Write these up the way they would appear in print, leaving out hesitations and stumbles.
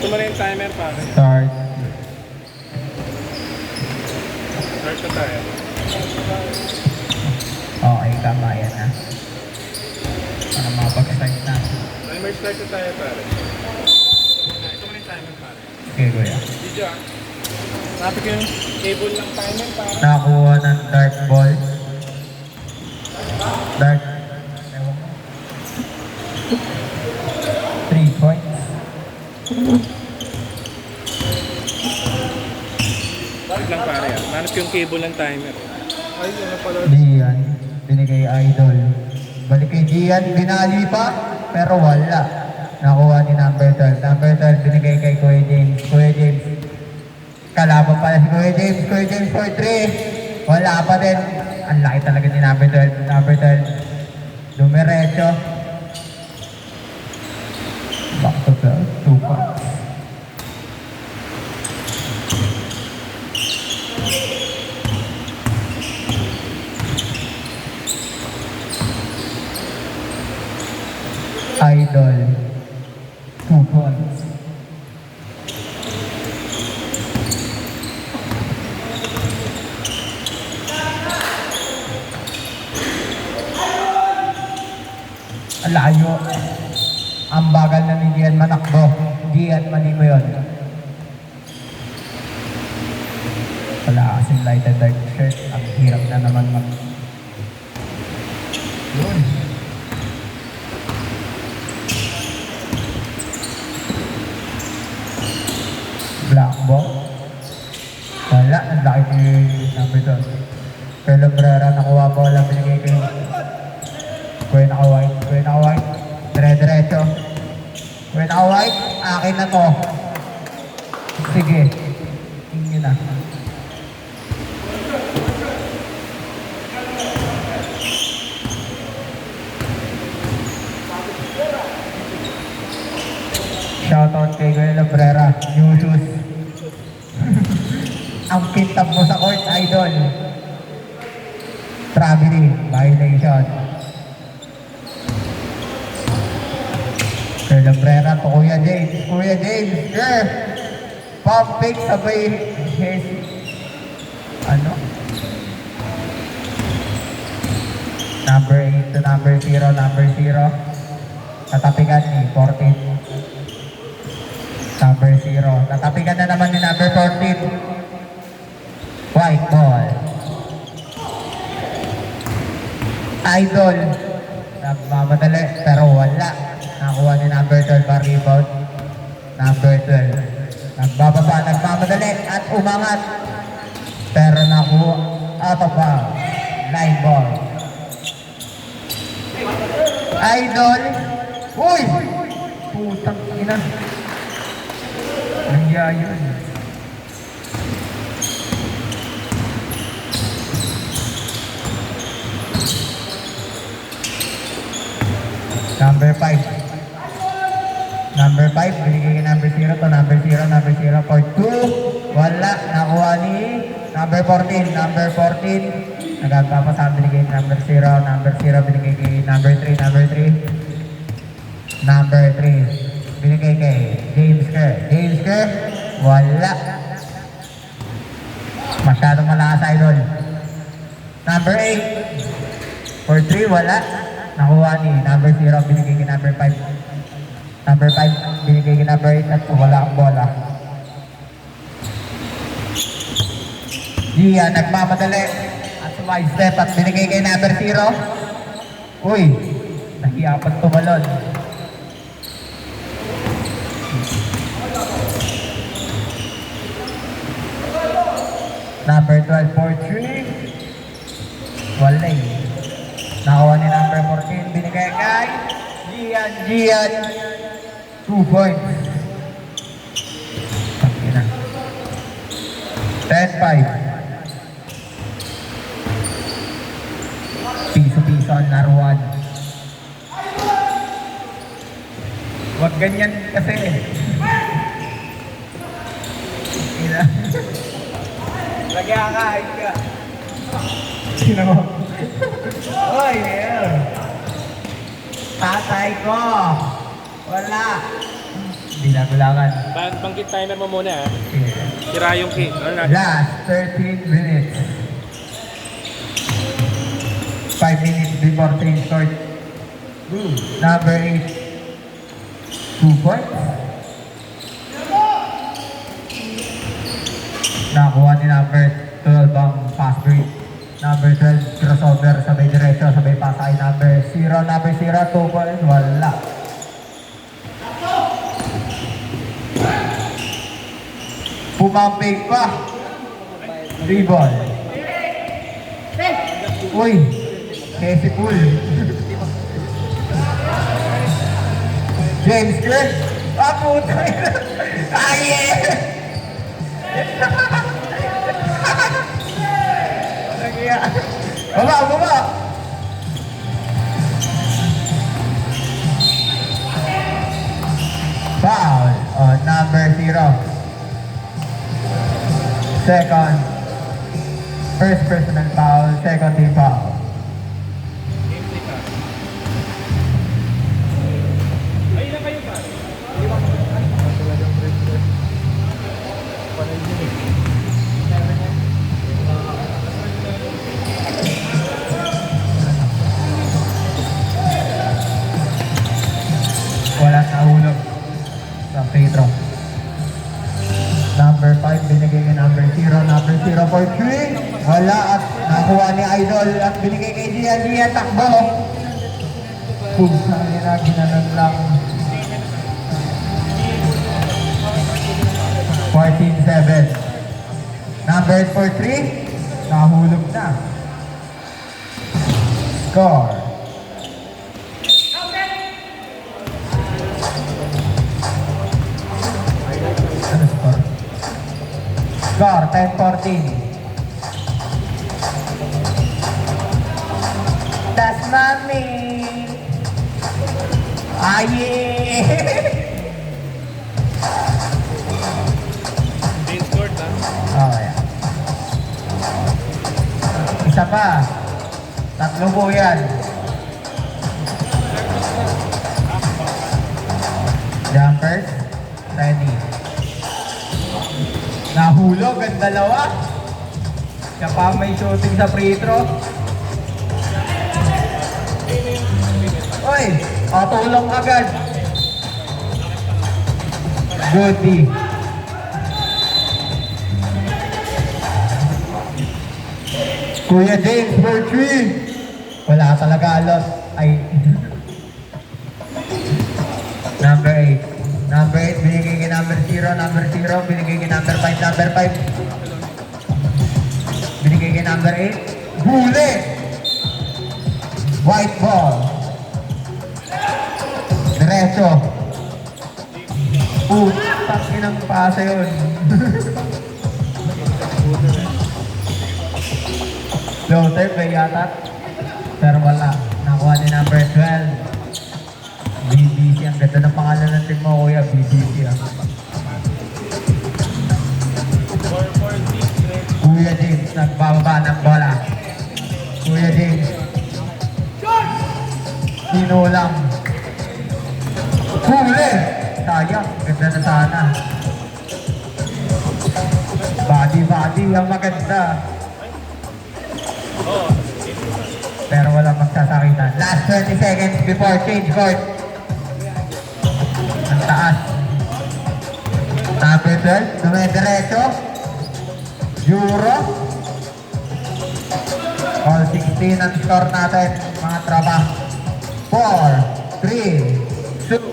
Ito mo na yung timer pare. Start. Start na tayo. Okay, tama yan na. Para makapag-start na. Timer start na tayo pare. Ito mo na yung timer pare. Okay, kuya. Video ah. Napit yung cable ng timer pare. Nakakuha ng dark ball. Dark. Ewan ko. 3 points. Bakit lang pare ah. Nanap yung cable ng timer. Ay, ano pala. Gian, binigay idol. Balik kay Gian, binali pa, pero wala. Nakuha ni number 12. Number 12, binigay kay Kuya James. Kuya James, kalaban pala si Kuya James. Kuya James for 3. Wala pa din. Ang laki talaga ni number 12. Number 12, dumiretso. Back to 12, 2 points. Idol, 2 points. Ang layo. Ang bagal na ni Gian manakbo. Gian, mali mo yun. Wala kasing light and dark shirt. Ang hirap na naman Yun. Black ball. Wala, ang laki ni number 2. Pero Brera, nakuha po lang binigay kayo. Kuya naka-white, kuya naka-white. Dire-diretso. Kuya naka-white, akin na to. Sige. Tingin na. Shoutout kay Kuya Labrera, new shoes. Ang kintab mo sa court, idol. Traveling, violation. Kuya Labrera to Kuya James. Kuya James, sure. Pump fake sabay his... Ano? Number 8 to number 0, number 0. Tatapikan ni 14. Number 0. Tatapikan na naman ni number 14. White ball. Idol. Nagmamadali pero wala. Nakuha ni number 12 ang rebound. Number 12. Nagbababa, nagmamadali at umangat. Pero nakuha out of bounds. Line ball. Idol. Uy! Putang ina. Nandiya yun. Number 5. Number 5, binigay kay number 0 to number 0, number 0 for 2. Wala, nakuha ni number 14. Number 14, nagagpapasabi binigay kay number 0, number 0, binigay kay number 3, number 3. Number 3, binigay kay James Kerr. James Kerr, wala. Masyadong malakas, idol. Number 8, for 3, wala. Nakuha ni number 0, binigay kay number 5. Number 5, binigay kay number 8 at wala ang bola. Gia, nagmamadali at sumay step at binigay kay number 0. Uy, nahiyapan tumalon. Number 12 for 3. Walay. Nakuha ni number 14, binigay kay Gian. 2 points. Pakina. 10-5. Piso-piso ang laruan. Huwag ganyan kasi. Lagyan ka. Sino mo? Oy, tatay ko. Wala. Bilang-bilangan. Bangkit timer mo muna ha. Sige. Sira yung key. Ano na? Last 13 minutes. 5 minutes before change court. Number 8. 2 points. Nakuha ni number 12 ang pass break. Number 12 crossover, sabay diretso, sabay pasay. Number 0, 2 points. Wala. Pumampig pa. 3 ball. Uy, Casey Pool. James Kirk. Ah, puta. Ah, yeah. Nagya. Baba. Foul on number 0. Second. First personal foul, second team foul. Ay, na kayo pa. Walang nahulog sa free throw. Number 5, binigay kay number 0. Number 0 for 3. Wala at nakuha ni Idol at binigay kay Gian. Gian, takbo. Pugsa nila, ginanon lang. 14-7. Number 8 for 3. Nahulog na. Score. Ano score? Score, 10-14. That's mommy. Aye. Change court ha. Oh, yeah. Isa pa. 3 po yan. Jumpers. Ready. Nahulog ang dalawa. Siya pa may shooting sa free throw. Oy, tulong agad. Goody. Kuya James for 3. Wala talaga alot. Ay. Number 8. Number 8, binigay kay number 0. Number 0, binigay kay number 5. Number 5. Binigay kay number 8. Huli! White ball. Diretso. Putang inang pasa yun. Floater ba yata? Pero wala. Nakuha ni number 12. BBC. Ang ganda ng pangalan ng team mo, kuya. BBC ah. Kuya James, nagbababa ng bola. Kuya James. Sinulang. Huli! Sayang, ganda na sana. Body ang maganda. Pero walang magsasakitan. Last 20 seconds before change court. Ang taas. Number 12, dumediretso. Euro. All 16 ang score natin, mga tropa. 4, 3, 2, 1.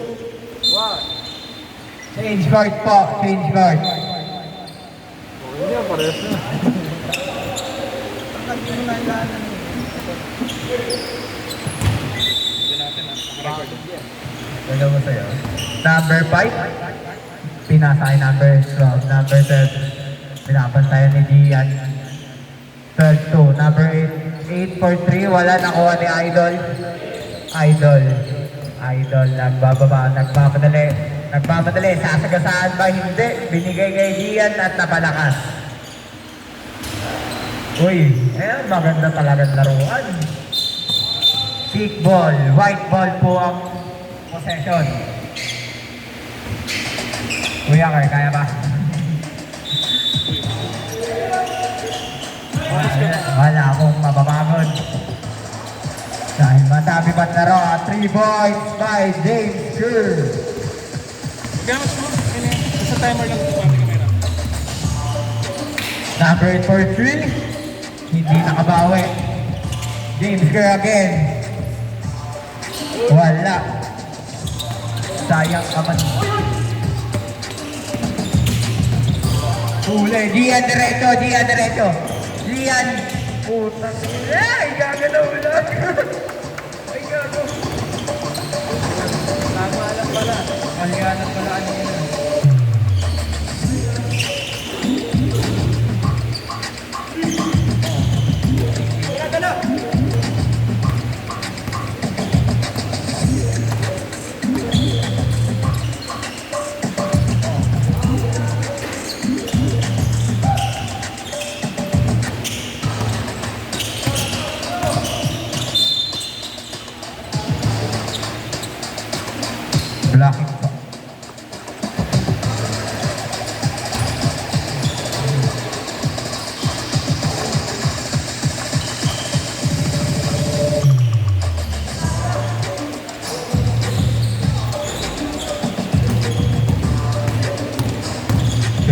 Change court po, change court. Hindi yan, parehas na. Hindi natin ha. Nakarecord. Ano mo sa'yo? Number 5, pinasa kay number 12. Number 12, pinapantayan ni Gian. 12-2. Number 8 for 3, wala nakuha ni Idol. Idol, nagmamadali. Sasagasaan ba? Hindi. Binigay kay Gian at napalakas. Uy, maganda talagang laruan. Thick ball, white ball po ang possession. Kuya Car, kaya ba? Wala akong mapapagod. Dahil matabi ba't laro at 3 points by James Kerr. Gamit mo. Sa timer lang ito pati kamera. Number 8 for 3. Hindi nakabawi. James Kerr again. Wala. Sayang kaman. Huli. Gian diretso. Gian diretso. Gian. Putang. Ay, gagalaw lang. Ay, gago. Tama lang pala. Maliwanag pala ano yun. Blocking pa.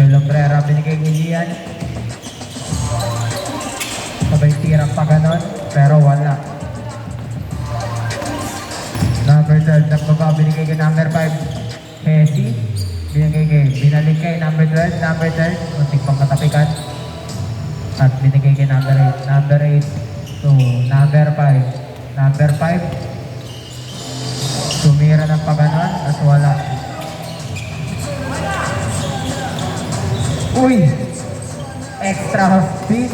Lombrera binigay ni Gian. Sabay tirang pa ganon, pero wala. Number 12, nagbaba, binigay kay number 5, Hesi. Binalik kay number 12, muntik pang katapikan. At binigay kay number 8, to number 5, tumira ng paganon at wala. Uy! Extra spin.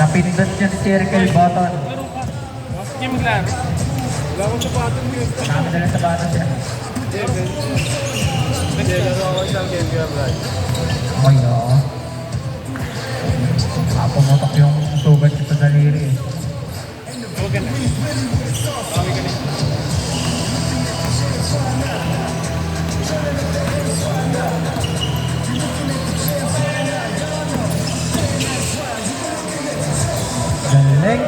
Napindot yung circle button. Game maglaro. Wala akong sapatos mo yun. Kami na lang sa button siya. Hindi, laro ako isang game kaya Brad. Okay, oo. Pumutok yung sugat sa daliri eh. Huwag ka na. Kami ka na. Galing.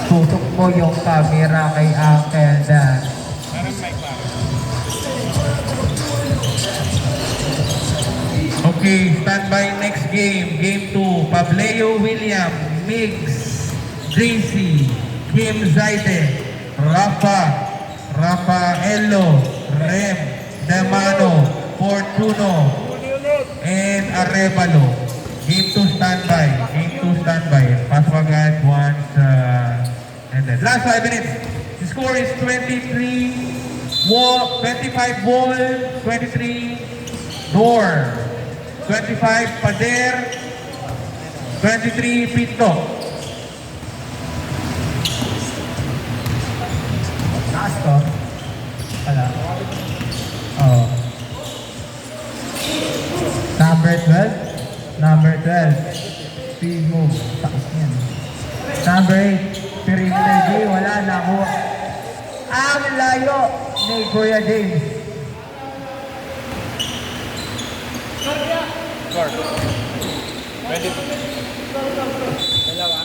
Tutok mo yung camera kay Uncle Dan. Parang mic pa. Okay, stand by next game. Game 2. Pableo William, Migs, JC, Kim Zaide, Rafaelo, Rem, Demano, Fortuno, and Arevalo. Game 2 standby. Pass agad once ended. Last 5 minutes. The score is 25 ball, 23 door, 25 Pader, 23 Pinto. Taas ko. Wala. Oo. Number 12. Speed move. Taas yan. Number 8. Perimeter J. Wala. Nakuha. Ang layo ni Kuya James. Score. Ready? Dalawa.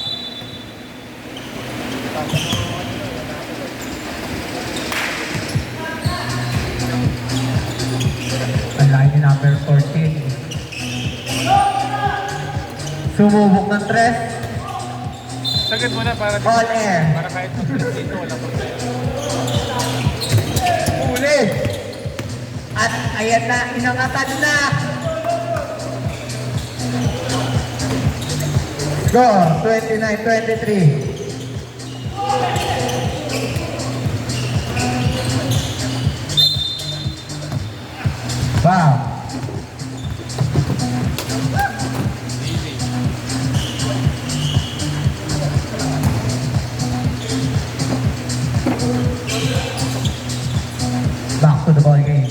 Ang laki ni number 14. Sumubok ng tres. Sagad mo na para All air. para kahit mag-press dito, wala problema. Uli. At ayan na, inangatan na. Go, 29-23. Wow. Back to the ball game.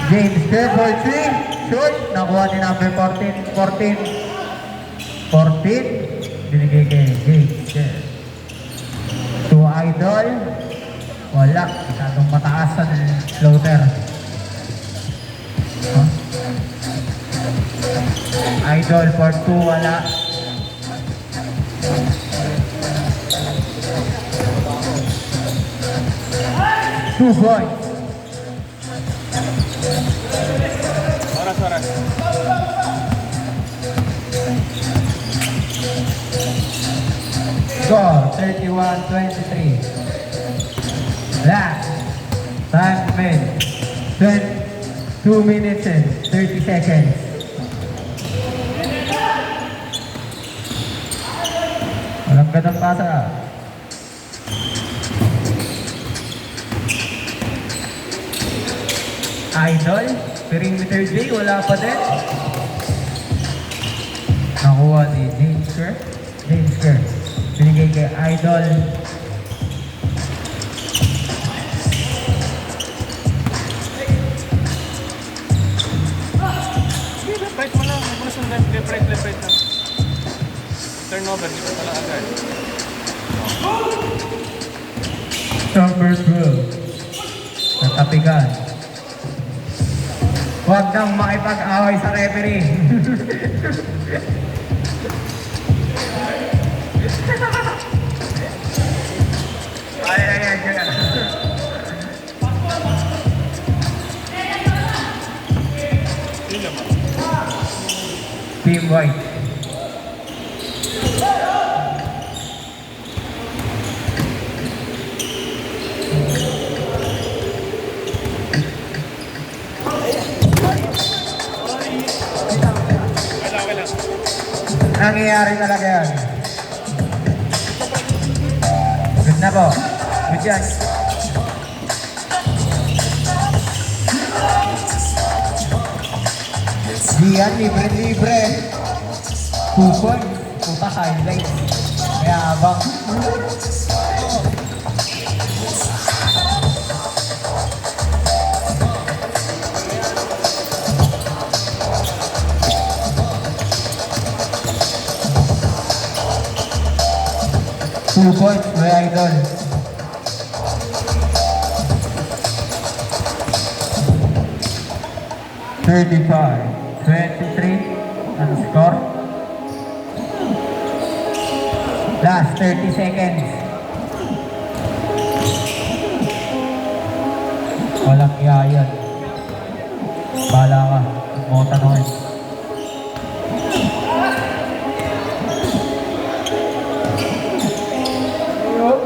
James Kerr for 3. Shoot. Nakuha ni number 14. Binigay kay James. Idol. Wala. Masyadong mataas ang floater. Huh? Idol for 2, wala. Two points. Oras. Score 31-23. Last time made 2 minutes and 30 seconds. Walang ganang pasa. Idol, perimeter J, wala pa din. Nakuha ni James Kerr. Binigay kay Idol. Left-right mo lang. Huwag mo na sundan. Left-right lang. Turnover. Dito pala agad. Number 12. Natapigan. Huwag nang makipag-away sa referee. Ay. Yun naman. Team White. Wala. Nangyayari talaga yan. Good na po. Good yan. Diyan, libre. 2 points. Puta, highlight. Kaya abang. Two points, may Idol. $35, 23 ang score. Last 30 seconds. Walang iyayan. Bala ka. Huwag mo tanongin.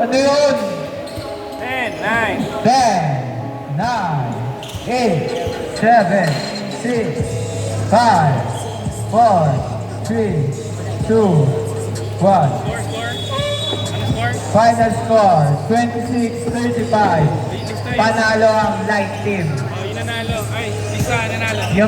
Ano yun? 10, 9. 10, 9, 8, 7, 6, 5, 4, 3, 2, 1. Score. Ano score? Final score, 26-35. Panalo ang light team. Oh, yung nanalo. Ay, isa nanalo.